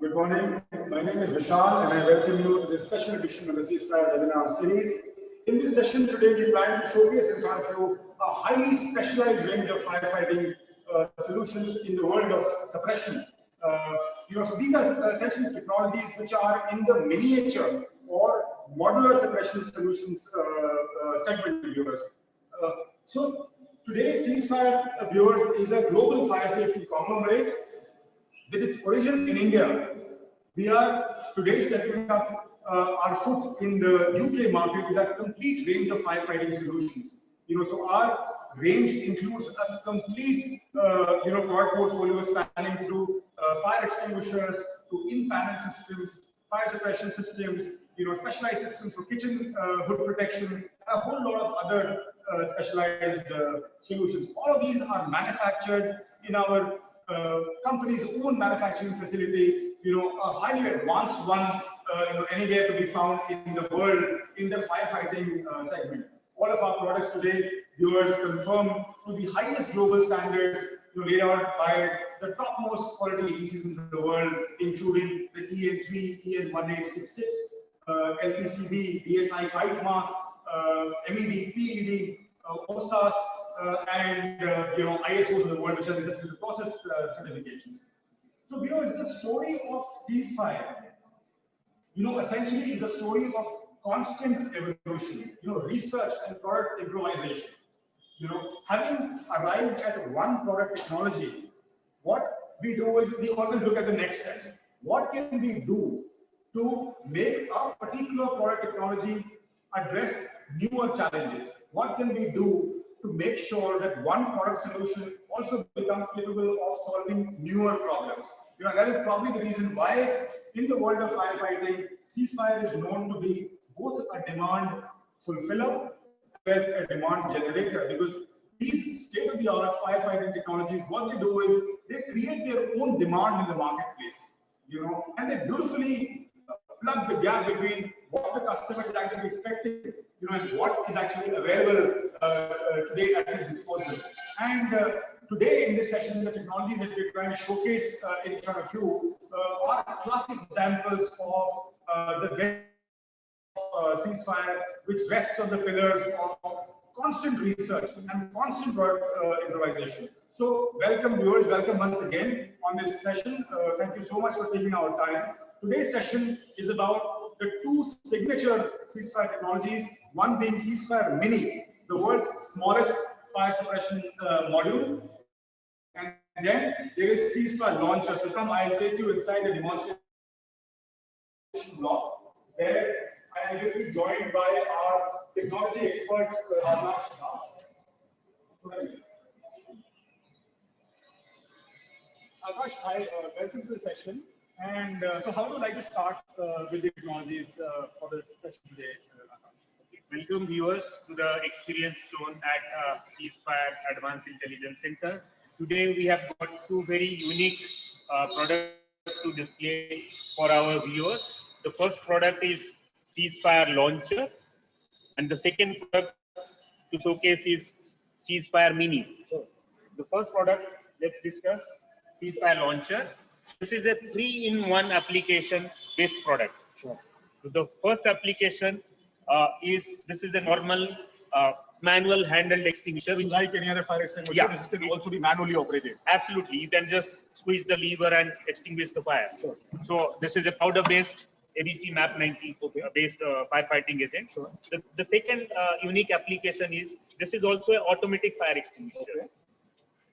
Good morning. My name is Vishal and I welcome you to this special edition of the Ceasefire webinar series. In this session today, we plan to showcase in front of you a highly specialized range of firefighting solutions in the world of suppression. So these are essentially technologies which are in the miniature or modular suppression solutions segment, viewers. So today, Ceasefire viewers is a global fire safety conglomerate. With its origin in India, we are today stepping up our foot in the UK market with a complete range of firefighting solutions. So our range includes a complete, product portfolio spanning through fire extinguishers to in-panel systems, fire suppression systems, specialized systems for kitchen hood protection, and a whole lot of other specialized solutions. All of these are manufactured in our company's own manufacturing facility. A highly advanced one, anywhere to be found in the world in the firefighting segment. All of our products today, viewers, confirm to the highest global standards laid out by the topmost quality agencies in the world, including the EN3, EN1866, LPCB, BSI Kite Mark, MED, PED, OSAS, and ISO to the world, which are necessary to process certifications. So, viewers, the story of ceasefire, essentially is a story of constant evolution, research and product improvisation. Having arrived at one product technology, what we do is we always look at the next step. What can we do to make a particular product technology address newer challenges? What can we do to make sure that one product solution also becomes capable of solving newer problems? That is probably the reason why in the world of firefighting, ceasefire is known to be both a demand fulfiller as well as a demand generator, because these state-of-the-art firefighting technologies, what they do is they create their own demand in the marketplace, and they beautifully plug the gap between what the customer is actually expecting, and what is actually available today at his disposal. And today in this session, the technologies that we're trying to showcase in front of you are classic examples of the ceasefire, which rests on the pillars of constant research and constant product improvisation. So welcome viewers, welcome once again on this session. Thank you so much for taking our time. Today's session is about the two signature ceasefire technologies, one being ceasefire Mini, the world's smallest fire suppression module, and then there is ceasefire Launcher. So come, I'll take you inside the demonstration block, where I will be joined by our technology expert, Akash Das. Akash, hi, welcome to the session. And so how would you like to start with the technologies for the session today, Akash? Welcome viewers to the experience shown at Ceasefire Advanced Intelligence Center. Today we have got two very unique products to display for our viewers. The first product is Ceasefire Launcher, and the second product to showcase is Ceasefire Mini. So the first product, let's discuss Ceasefire Launcher. This is a 3-in-1 application based product. Sure. So the first application this is a normal manual handled extinguisher, which like any other fire extinguisher, this can also be manually operated. Absolutely, you can just squeeze the lever and extinguish the fire. Sure. So this is a powder based ABC MAP 90 based firefighting agent. Sure. The second unique application is this is also an automatic fire extinguisher. Okay.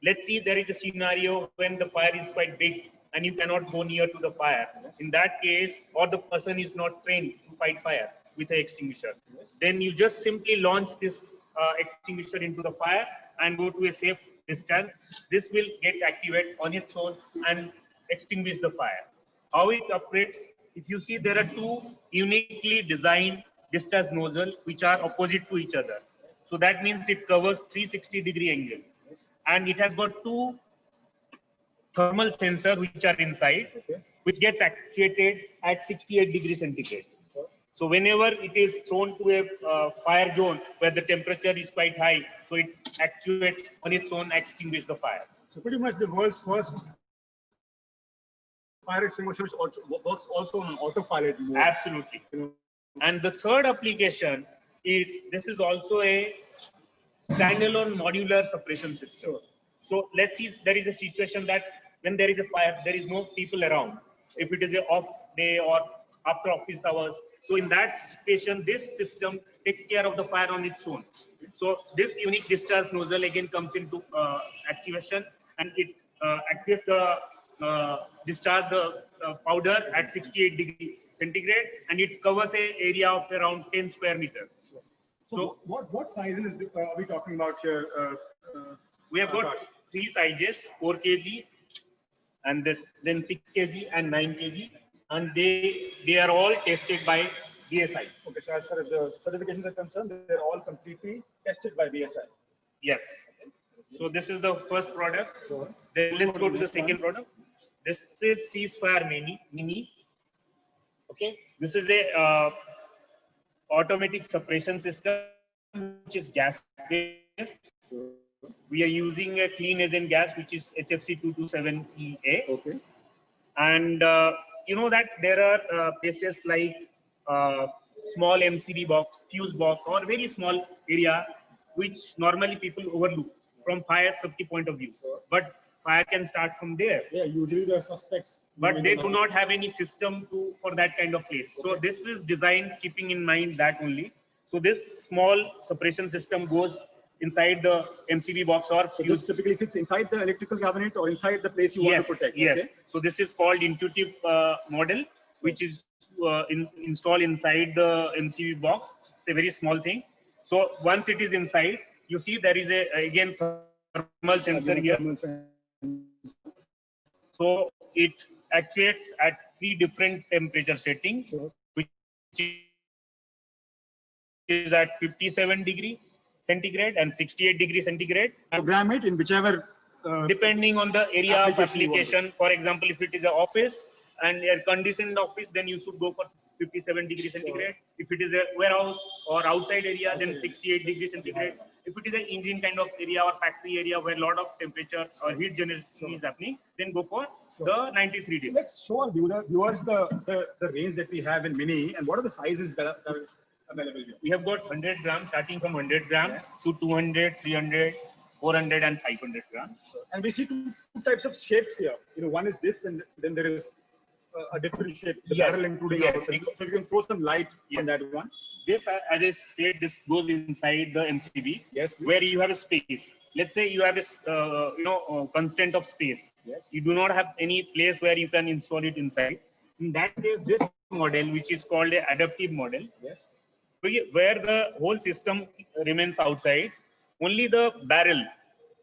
Let's see, there is a scenario when the fire is quite big and you cannot go near to the fire. Yes. In that case, or the person is not trained to fight fire with an extinguisher. Yes. Then you just simply launch this extinguisher into the fire and go to a safe distance. This will get activated on its own and extinguish the fire. How it operates, if you see, there are two uniquely designed discharge nozzle which are opposite to each other. So that means it covers 360-degree angle. Yes. And it has got two thermal sensors which are inside, Okay. which gets actuated at 68 degrees centigrade. Sure. So whenever it is thrown to a fire zone where the temperature is quite high, so it actuates on its own, extinguish the fire. So pretty much the world's first fire extinguisher which works also on autopilot mode. Absolutely. And the third application is, this is also a standalone modular suppression system. Sure. So let's see, there is a situation that when there is a fire, there is no people around. If it is an off day or after office hours, so in that situation, this system takes care of the fire on its own. So this unique discharge nozzle again comes into activation, and it activates the discharge the powder at 68 degrees centigrade, and it covers an area of around 10 square meters. Sure. So what sizes are we talking about here? We have got 3 sizes, 4 kg, and then 6 kg and 9 kg, and they are all tested by BSI. Okay, so as far as the certifications are concerned, they're all completely tested by BSI. Yes. So this is the first product. Sure. Then let's go to the Next second one. product. This is Ceasefire Mini. Okay. This is a automatic suppression system which is gas based. Sure. We are using a clean agent gas which is HFC 227EA. Okay. And you know that there are places like small MCD box, fuse box, or very small area which normally people overlook from fire safety point of view. Sure. But fire can start from there. Yeah, usually the suspects. But they do not have any system for that kind of place. So this is designed keeping in mind that only. So this small suppression system goes inside the MCB box or So fuse. this typically sits inside the electrical cabinet or inside the place you want to protect. Yes. Okay? So this is called intuitive model, which is installed inside the MCB box. It's a very small thing. So once it is inside, you see there is again thermal sensor here. So it actuates at 3 different temperature settings, Sure. which is at 57 degree centigrade and 68 degree centigrade. Program it in whichever. Depending on the area of application you want application. For example, if it is an office and air conditioned office, then you should go for 57 degree centigrade. If it is a warehouse or outside area, then 68 degree centigrade. If it is an engine kind of area or factory area where a lot of temperature or heat generation is happening, then go for the 93 degree. Let's show our viewers the range that we have in Mini and what are the sizes that are available here. We have got 100 grams, starting from 100 grams to 200, 300, 400 and 500 grams. And we see two types of shapes here. One is this, and then there is a different shape, the Yes. barrel including Yes. ourselves. So you can throw some light on Yes. that one. This, as I said, this goes inside the MCB, Yes, please. where you have a space. Let's say you have a constraint of space. Yes. You do not have any place where you can install it inside. In that case, this model, which is called a adaptive model, Yes. where the whole system remains outside, only the barrel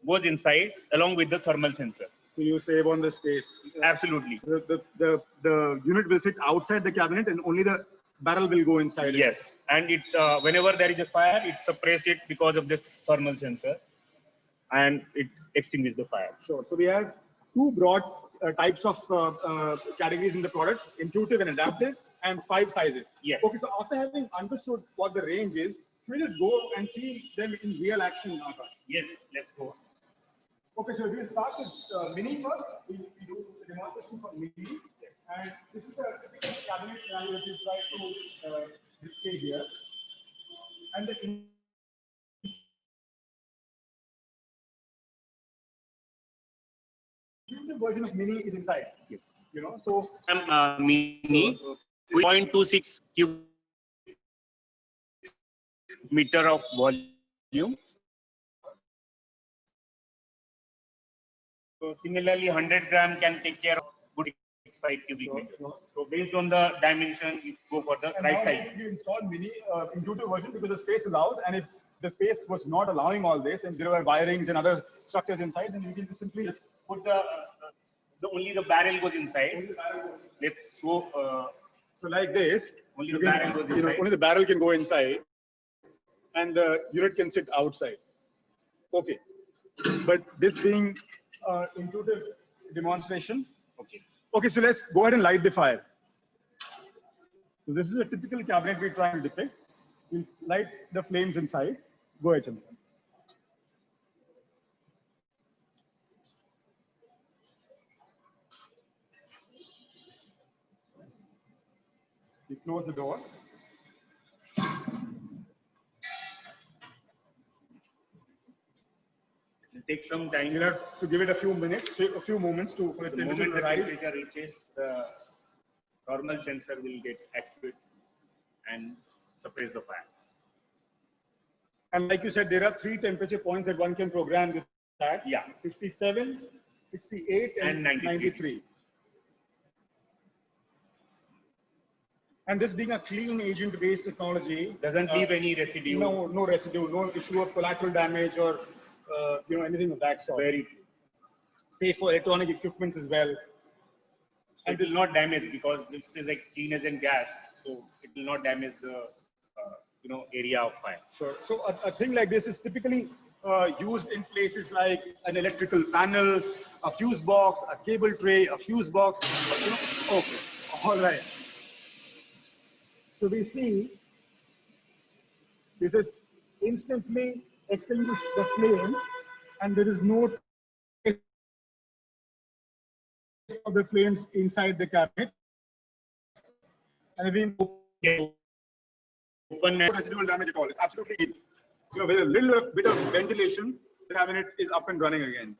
goes inside along with the thermal sensor. So you save on the space. Absolutely. The unit will sit outside the cabinet and only the barrel will go inside. Yes. And it whenever there is a fire, it suppresses it because of this thermal sensor and it extinguishes the fire. Sure. So we have two broad types of categories in the product, intuitive and adaptive, and 5 sizes. Yes. Okay, so after having understood what the range is, should we just go and see them in real action now first? Yes, let's go. Okay, so we'll start with Mini first. We do the demonstration for Mini. And this is a typical cabinet scenario that we try to display here. And the intuitive version of Mini is inside. Yes. So Mini 0.26 cube meter of volume. So similarly, 100 gram can take care of good 5 cubic meter. So based on the dimension, you go for the and right now size. we installed Mini intuitive version because the space allows, and if the space was not allowing all this and there were wirings and other structures inside, then you can just simply Put the only the barrel goes inside. Let's show. So like this, Only you the can- barrel goes inside. only the barrel can go inside and the unit can sit outside. Okay. But this being intuitive demonstration. Okay. Okay, so let's go ahead and light the fire. So this is a typical cabinet we try and depict. We'll light the flames inside. Go ahead, Chandra. You close the door. It'll take some time. You'll have to give it a few minutes, a few moments to for the The temperature moment to the rise. temperature reaches, the thermal sensor will get activated and suppress the fire. And like you said, there are 3 temperature points that one can program this at. Yeah. 57, 68, and And 93. 93. And this being a clean agent-based technology, Doesn't leave any residue. no residue, no issue of collateral damage or anything of that sort. Very true. Safe for electronic equipments as well. So it is not damaged because this is a clean agent gas. so it will not damage the area of fire. Sure. So a thing like this is typically used in places like an electrical panel, a fuse box, a cable tray, a fuse box. Okay. All right. So we see this is instantly extinguish the flames, and there is no trace of the flames inside the cabinet. And again, Open no residual damage at all. It's absolutely, with a little bit of ventilation, the cabinet is up and running again.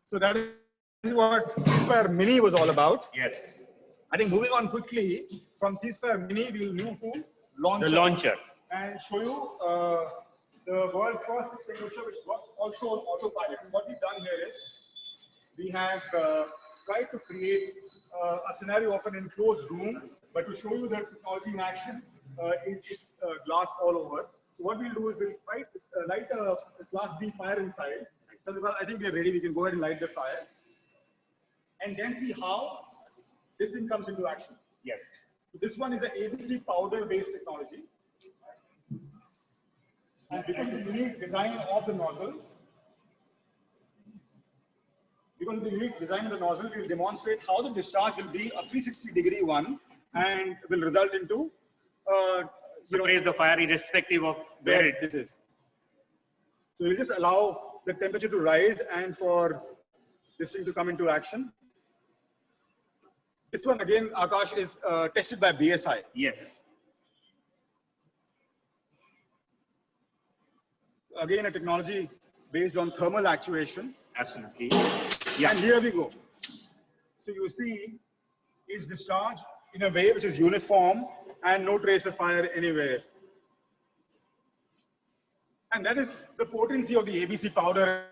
So that is what Ceasefire Mini was all about. Yes. I think moving on quickly from Ceasefire Mini, we'll move to Launcher. The Launcher. And show you the world's first extinguisher, which works also on autopilot. What we've done here is we have tried to create a scenario of an enclosed room, but to show you the technology in action, it's glass all over. So what we'll do is we'll light a Class B fire inside. So I think we're ready. We can go ahead and light the fire, and then see how this thing comes into action. Yes. So this one is an ABC powder-based technology. And because of the unique design of the nozzle, we will demonstrate how the discharge will be a 360-degree one and will result into Raise the fire irrespective of where this is. So we'll just allow the temperature to rise and for this thing to come into action. This one again, Akash, is tested by BSI. Yes. Again, a technology based on thermal actuation. Absolutely. Yeah. And here we go. So you see, it's discharged in a way which is uniform and no trace of fire anywhere. And that is the potency of the ABC powder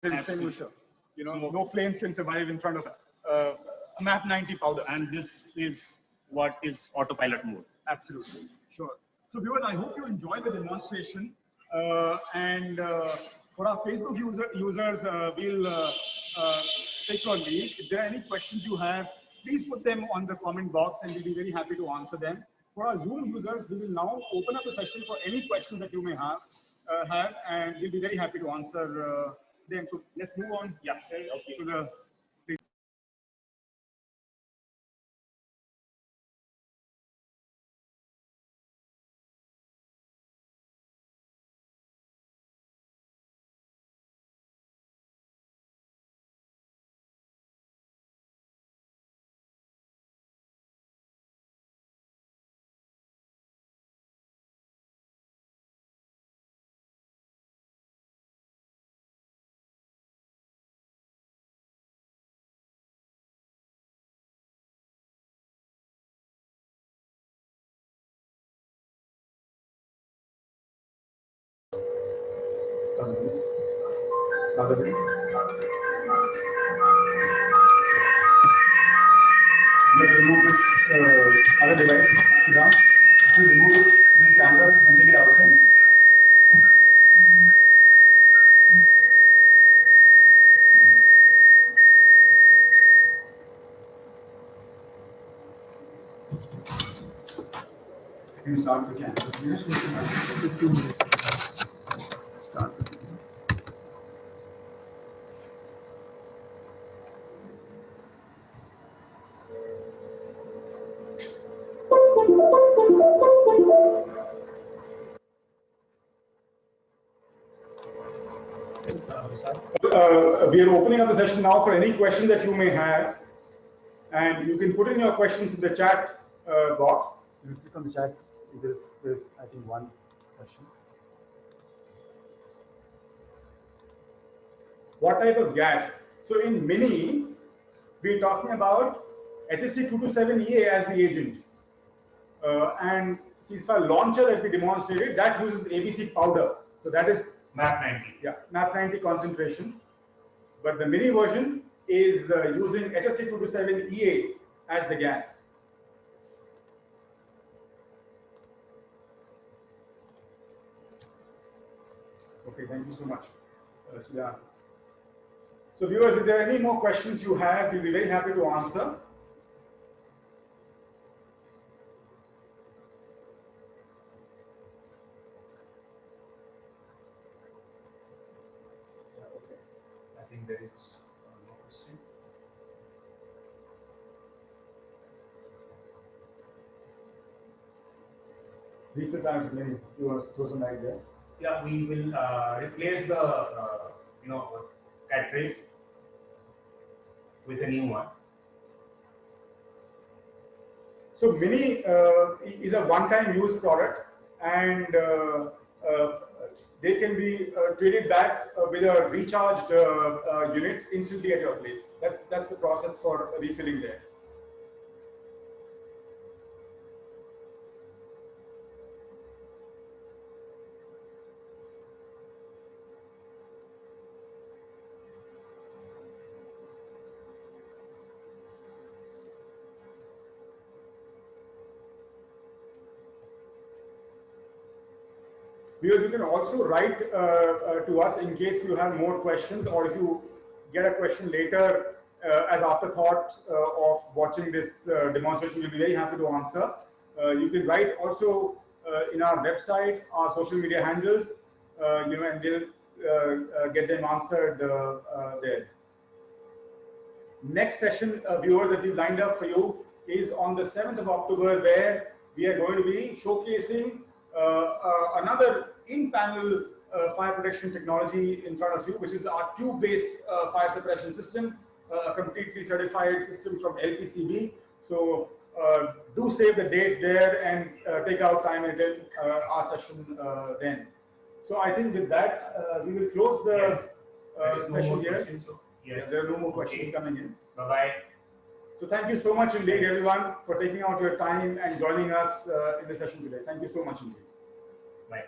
extinguisher. No flames can survive in front of a MAP 90 powder. And this is what is autopilot mode. Absolutely. Sure. So viewers, I hope you enjoyed the demonstration. For our Facebook users, we'll take your lead. If there are any questions you have, please put them on the comment box and we'll be very happy to answer them. For our Zoom users, we will now open up the session for any questions that you may have, and we'll be very happy to answer them. So let's move on to the remove this other device, Siddharth. Please remove this camera and take it outside. You start the camera. Start. We are opening up the session now for any questions that you may have, and you can put in your questions in the chat box. You click on the chat. There's I think one question. What type of gas? So in Mini, we're talking about HFC 227EA as the agent, and Ceasefire Launcher that we demonstrated, that uses ABC powder. So that is MAP 90. Yeah, MAP 90 concentration. But the Mini version is using HFC 227EA as the gas. Okay, thank you so much, Siddharth. So viewers, if there are any more questions you have, we'll be very happy to answer. think there is no question. Refill times many. You want to throw some light there? Yeah, we will replace the cartridge with a new one. So Mini is a one-time use product, and they can be traded back with a recharged unit instantly at your place. That's the process for refilling there. Viewers, you can also write to us in case you have more questions, or if you get a question later as afterthought of watching this demonstration, we'll be very happy to answer. You can write also in our website, our social media handles, and we'll get them answered there. Next session, viewers, that we've lined up for you is on the 7th of October, where we are going to be showcasing another in-panel fire protection technology in front of you, which is our tube-based fire suppression system, a completely certified system from LPCB. So do save the date there and take out time and attend our session then. So I think with that, we will close the session here. Yes. There are no more questions coming in. Bye-bye. So thank you so much indeed, everyone, for taking out your time and joining us in the session today. Thank you so much indeed. Bye.